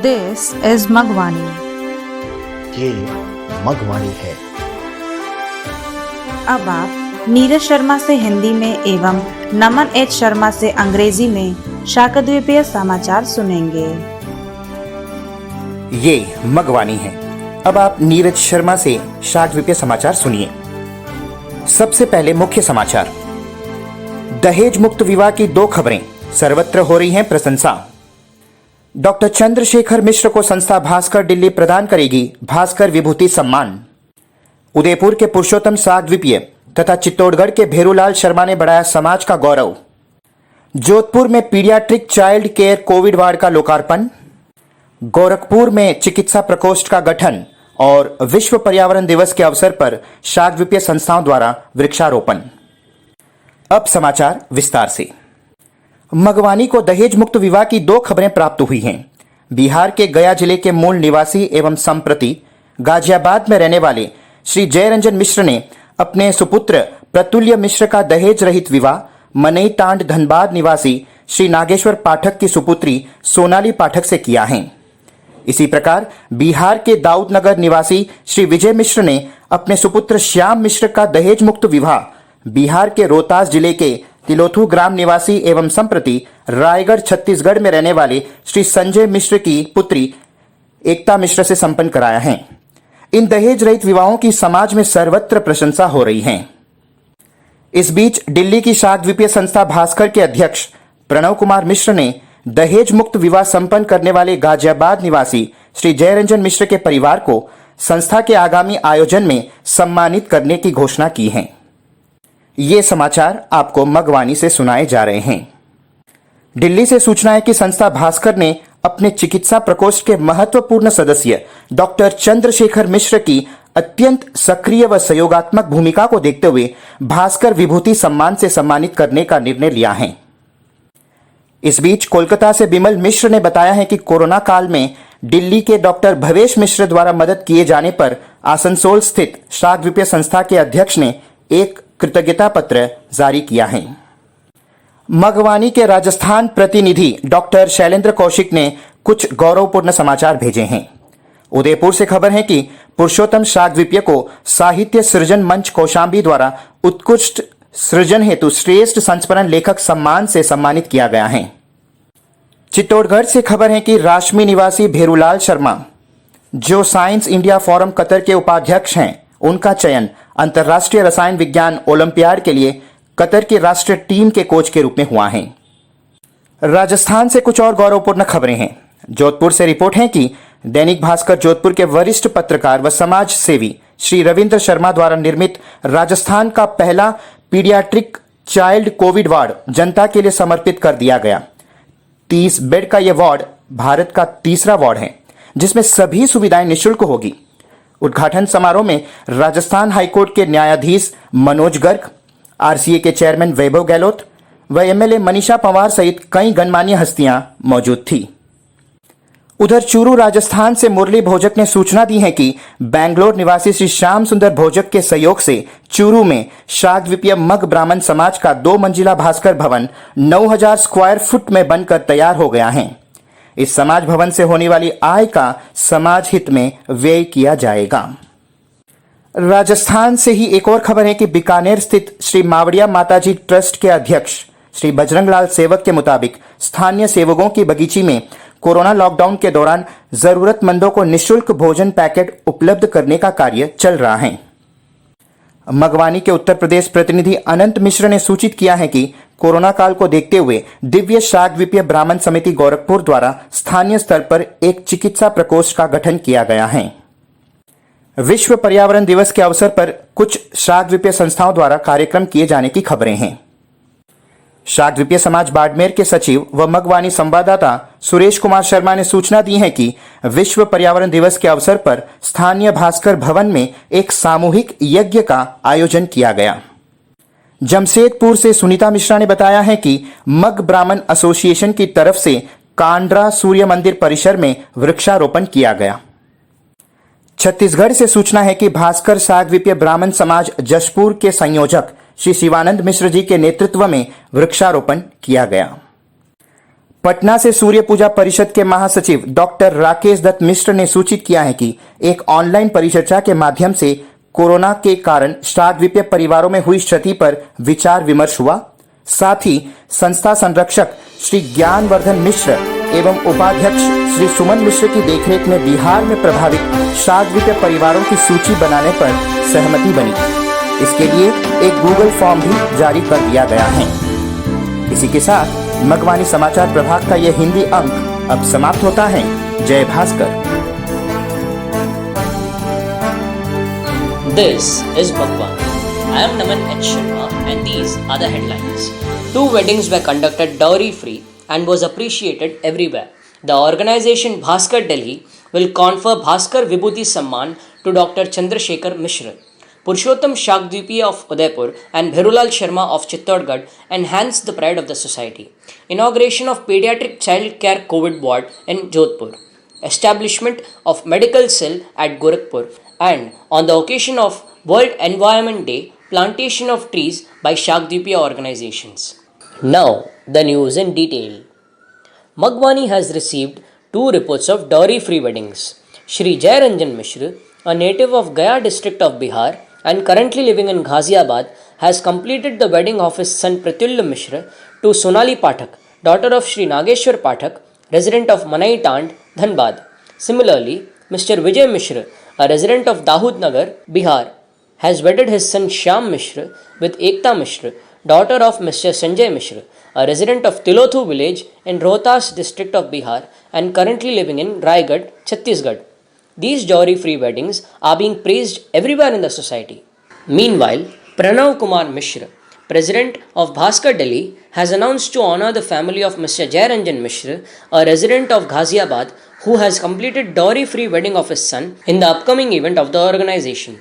This is Magwani. ये मगवाणी है। अब आप नीरज शर्मा से हिंदी में एवं नमन एच शर्मा से अंग्रेजी में शाकद्वीपीय समाचार सुनेंगे। ये मगवानी है। अब आप नीरज शर्मा से शाकद्वीपीय समाचार सुनिए। सबसे पहले मुख्य समाचार। दहेज मुक्त विवाह की 2 खबरें, सर्वत्र हो रही हैं प्रशंसा। डॉक्टर चंद्रशेखर मिश्र को संस्था भास्कर दिल्ली प्रदान करेगी भास्कर विभूति सम्मान। उदयपुर के पुरुषोत्तम शाकद्वीपीय तथा चित्तौड़गढ़ के भेरूलाल शर्मा ने बढ़ाया समाज का गौरव। जोधपुर में paediatric child care Covid ward का लोकार्पण। गोरखपुर में चिकित्सा प्रकोष्ठ का गठन और विश्व पर्यावरण दिवस के अवसर पर शाकद्वीपीय संस्थाओं द्वारा वृक्षारोपण। अब समाचार विस्तार से। मगवानी को दहेज मुक्त विवाह की 2 खबरें प्राप्त हुई हैं। बिहार के गया जिले के मूल निवासी एवं संप्रति गाजियाबाद में रहने वाले श्री जयरंजन मिश्र ने अपने सुपुत्र प्रतुल्य मिश्र का दहेज रहित विवाह मनई टांड धनबाद निवासी श्री नागेश्वर पाठक की सुपुत्री सोनाली पाठक से किया है। इसी प्रकार बिहार के दाऊदनगर निवासी श्री विजय मिश्र ने अपने सुपुत्र श्याम मिश्र का दहेज मुक्त विवाह बिहार के रोहतास जिले के तिलोथू ग्राम निवासी एवं संप्रति रायगढ़ छत्तीसगढ़ में रहने वाले श्री संजय मिश्र की पुत्री एकता मिश्र से संपन्न कराया है। इन दहेज रहित विवाहों की समाज में सर्वत्र प्रशंसा हो रही है। इस बीच दिल्ली की शाकद्वीपीय संस्था भास्कर के अध्यक्ष प्रणव कुमार मिश्र ने दहेज मुक्त विवाह संपन्न करने वाले गाजियाबाद निवासी श्री जयरंजन मिश्र के परिवार को संस्था के आगामी आयोजन में सम्मानित करने की घोषणा की है। ये समाचार आपको मगवानी से सुनाए जा रहे हैं। दिल्ली से सूचना है कि संस्था भास्कर ने अपने चिकित्सा प्रकोष्ठ के महत्वपूर्ण सदस्य डॉक्टर चंद्रशेखर मिश्र की अत्यंत सक्रिय व सहयोगात्मक भूमिका को देखते हुए भास्कर विभूति सम्मान से सम्मानित करने का निर्णय लिया है। इस बीच कोलकाता से बिमल मिश्र ने बताया है कि कोरोना काल में दिल्ली के डॉक्टर भवेश मिश्र द्वारा मदद किए जाने पर आसनसोल स्थित शाकद्वीपीय संस्था के अध्यक्ष ने एक कृतज्ञता पत्र जारी किया है। मगवानी के राजस्थान प्रतिनिधि डॉक्टर शैलेंद्र कौशिक ने कुछ गौरवपूर्ण समाचार भेजे हैं। उदयपुर से खबर है कि पुरुषोत्तम शाकद्वीपीय को साहित्य सृजन मंच कौशाम्बी द्वारा उत्कृष्ट सृजन हेतु श्रेष्ठ संस्मरण लेखक सम्मान से सम्मानित किया गया है। चित्तौड़गढ़ से खबर है कि राशमी निवासी भेरूलाल शर्मा, जो साइंस इंडिया फोरम कतर के उपाध्यक्ष हैं, उनका चयन अंतर्राष्ट्रीय रसायन विज्ञान ओलंपियाड के लिए कतर की राष्ट्रीय टीम के कोच के रूप में हुआ है। राजस्थान से कुछ और गौरवपूर्ण खबरें हैं। जोधपुर से रिपोर्ट है कि दैनिक भास्कर जोधपुर के वरिष्ठ पत्रकार व समाज सेवी श्री रविंद्र शर्मा द्वारा निर्मित राजस्थान का पहला पीडियाट्रिक चाइल्ड कोविड वार्ड जनता के लिए समर्पित कर दिया गया। 30 बेड का यह वार्ड भारत का तीसरा वार्ड है जिसमें सभी सुविधाएं निःशुल्क होगी। उद्घाटन समारोह में राजस्थान हाईकोर्ट के न्यायाधीश मनोज गर्ग, आरसीए के चेयरमैन वैभव गहलोत व एमएलए मनीषा पंवार सहित कई गणमान्य हस्तियां मौजूद थी। उधर चूरू राजस्थान से मुरली भोजक ने सूचना दी है कि बेंगलोर निवासी श्री श्याम सुंदर भोजक के सहयोग से चूरू में शाकद्वीपीय मग ब्राह्मण समाज का 2 मंजिला भास्कर भवन 9000 स्क्वायर फुट में बनकर तैयार हो गया है। इस समाज भवन से होने वाली आय का समाज हित में व्यय किया जाएगा। राजस्थान से ही एक और खबर है कि बीकानेर स्थित श्री मावड़िया माताजी ट्रस्ट के अध्यक्ष श्री बजरंगलाल सेवक के मुताबिक स्थानीय सेवकों की बगीची में कोरोना लॉकडाउन के दौरान जरूरतमंदों को निःशुल्क भोजन पैकेट उपलब्ध करने का कार्य चल रहा है। मगवानी के उत्तर प्रदेश प्रतिनिधि अनंत मिश्र ने सूचित किया है कि कोरोना काल को देखते हुए दिव्य शाकद्वीपीय ब्राह्मण समिति गोरखपुर द्वारा स्थानीय स्तर पर एक चिकित्सा प्रकोष्ठ का गठन किया गया है। विश्व पर्यावरण दिवस के अवसर पर कुछ शाकद्वीपीय संस्थाओं द्वारा कार्यक्रम किए जाने की खबरें हैं। शाकद्वीपीय समाज बाड़मेर के सचिव व मगवानी संवाददाता सुरेश कुमार शर्मा ने सूचना दी है कि विश्व पर्यावरण दिवस के अवसर पर स्थानीय भास्कर भवन में एक सामूहिक यज्ञ का आयोजन किया गया। जमशेदपुर से सुनीता मिश्रा ने बताया है कि मग ब्राह्मण एसोसिएशन की तरफ से कांड्रा सूर्य मंदिर परिसर में वृक्षारोपण किया गया। छत्तीसगढ़ से सूचना है कि भास्कर शाकद्वीपीय ब्राह्मण समाज जशपुर के संयोजक श्री शिवानंद मिश्र जी के नेतृत्व में वृक्षारोपण किया गया। पटना से सूर्य पूजा परिषद के महासचिव डॉक्टर राकेश दत्त मिश्र ने सूचित किया है कि एक ऑनलाइन परिचर्चा के माध्यम से कोरोना के कारण शाकद्वीपीय परिवारों में हुई क्षति पर विचार विमर्श हुआ। साथ ही संस्था संरक्षक श्री ज्ञानवर्धन मिश्र एवं उपाध्यक्ष श्री सुमन मिश्र की देखरेख में बिहार में प्रभावित शाकद्वीपीय परिवारों की सूची बनाने पर सहमति बनी। इसके लिए एक गूगल फॉर्म भी जारी कर दिया गया है। इसी के साथ मगवानी समाचार प्रभाग का यह हिंदी अंक अब समाप्त होता है। जय Bhaskar. This is Magwani. I am Naman H. Sharma and these are the headlines. 2 weddings were conducted dowry-free and was appreciated everywhere. The organization Bhaskar Delhi will confer Bhaskar Vibhuti Samman to Dr. Chandrasekhar Mishra. Purushottam Shakdweepiya of Udaipur and Bhairulal Sharma of Chittorgarh enhance the pride of the society. Inauguration of Pediatric Child Care COVID Ward in Jodhpur. Establishment of Medical Cell at Gorakhpur. And on the occasion of World Environment Day, plantation of trees by Shakdweepiya organizations. Now, the news in detail. Magwani has received 2 reports of dowry-free weddings. Shri Jai Ranjan Mishra, a native of Gaya district of Bihar and currently living in Ghaziabad, has completed the wedding of his son Pratyulya Mishra to Sonali Pathak, daughter of Shri Nageshwar Pathak, resident of Manai Tand, Dhanbad. Similarly, Mr. Vijay Mishra, a resident of Dahod Nagar, Bihar, has wedded his son Shyam Mishra with Ekta Mishra, daughter of Mr. Sanjay Mishra, a resident of Tilothu village in Rohtas district of Bihar and currently living in Raigad, Chhattisgarh. These dowry-free weddings are being praised everywhere in the society. Meanwhile, Pranav Kumar Mishra, president of Bhaskar Delhi, has announced to honor the family of Mr. Jai Ranjan Mishra, a resident of Ghaziabad, who has completed dowry-free wedding of his son in the upcoming event of the organization.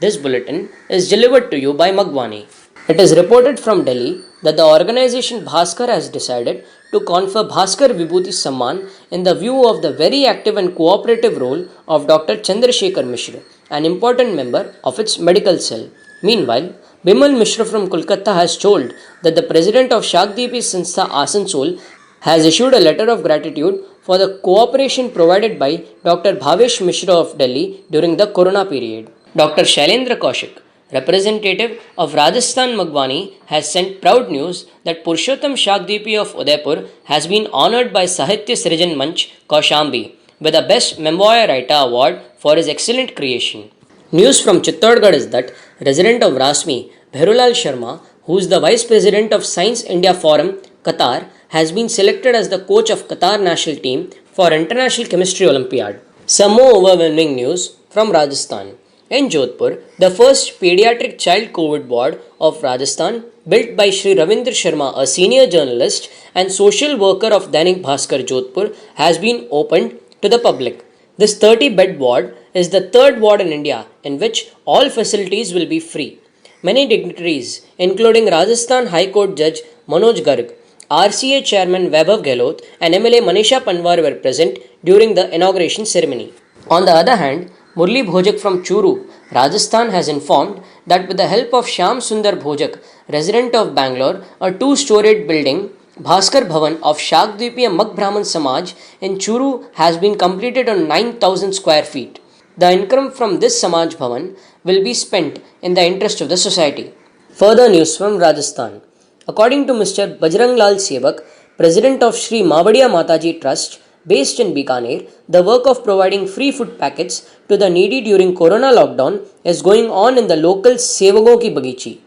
This bulletin is delivered to you by Magwani. It is reported from Delhi that the organization Bhaskar has decided to confer Bhaskar Vibhuti Samman in the view of the very active and cooperative role of Dr. Chandrasekhar Mishra, an important member of its medical cell. Meanwhile, Bimal Mishra from Kolkata has told that the president of Shakdweepi Sanstha Asansol has issued a letter of gratitude for the cooperation provided by Dr. Bhavesh Mishra of Delhi during the Corona period. Dr. Shailendra Kaushik, representative of Rajasthan Magwani, has sent proud news that Purushottam Shakdweepiya of Udaipur has been honoured by Sahitya Srijan Manch Kaushambi with the Best Memoir Writer Award for his excellent creation. News from Chittorgarh is that resident of Rasmi, Bhairulal Sharma, who is the Vice President of Science India Forum, Qatar, has been selected as the coach of Qatar national team for International Chemistry Olympiad. Some more overwhelming news from Rajasthan. In Jodhpur, the first pediatric child COVID ward of Rajasthan, built by Shri Ravindra Sharma, a senior journalist and social worker of Dainik Bhaskar Jodhpur, has been opened to the public. This 30-bed ward is the third ward in India in which all facilities will be free. Many dignitaries, including Rajasthan High Court Judge Manoj Garg, RCA Chairman Vaibhav Gehlot and MLA Manisha Panwar were present during the inauguration ceremony. On the other hand, Murli Bhojak from Churu, Rajasthan, has informed that with the help of Shyam Sundar Bhojak, resident of Bangalore, a 2-storied building, Bhaskar Bhavan of Shakdweepiya Mag Brahman Samaj in Churu has been completed on 9,000 square feet. The income from this Samaj Bhavan will be spent in the interest of the society. Further news from Rajasthan. According to Mr. Bajrang Lal Sevak, President of Shri Mavadiya Mataji Trust, based in Bikaner, the work of providing free food packets to the needy during Corona lockdown is going on in the local Sevagon Ki Bagichi.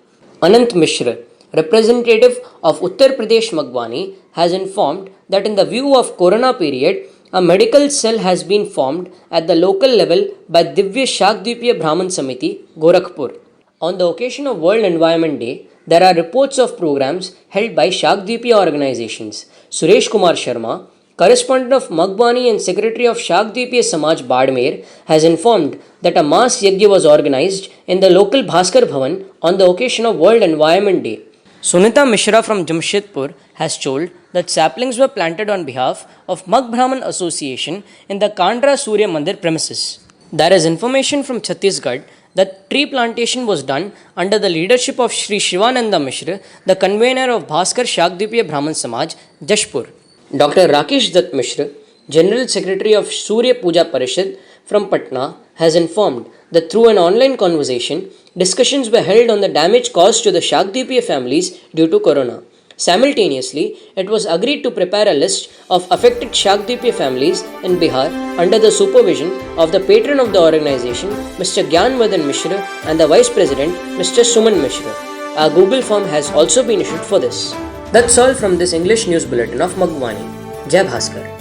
Anant Mishra, representative of Uttar Pradesh Magwani, has informed that in the view of Corona period, a medical cell has been formed at the local level by Divya Shakdweepiya Brahman Samiti, Gorakhpur. On the occasion of World Environment Day, there are reports of programs held by Shakdweepiya organizations. Suresh Kumar Sharma, correspondent of Magwani and secretary of Shakdweepiya Samaj Badmer, has informed that a mass yajna was organized in the local Bhaskar Bhavan on the occasion of World Environment Day. Sunita Mishra from Jamshedpur has told that saplings were planted on behalf of Mag Brahman Association in the Kandra Surya Mandir premises. There is information from Chhattisgarh that tree plantation was done under the leadership of Shri Shivananda Mishra, the convener of Bhaskar Shakdweepiya Brahman Samaj, Jashpur. Dr. Rakesh Dutt Mishra, General Secretary of Surya Puja Parishad from Patna, has informed that through an online conversation, discussions were held on the damage caused to the Shakdweepiya families due to corona. Simultaneously, it was agreed to prepare a list of affected Shakdweepiya families in Bihar under the supervision of the patron of the organization, Mr. Gyanvardhan Mishra, and the Vice President, Mr. Suman Mishra. A Google form has also been issued for this. That's all from this English news bulletin of Magwani. Jai Bhaskar.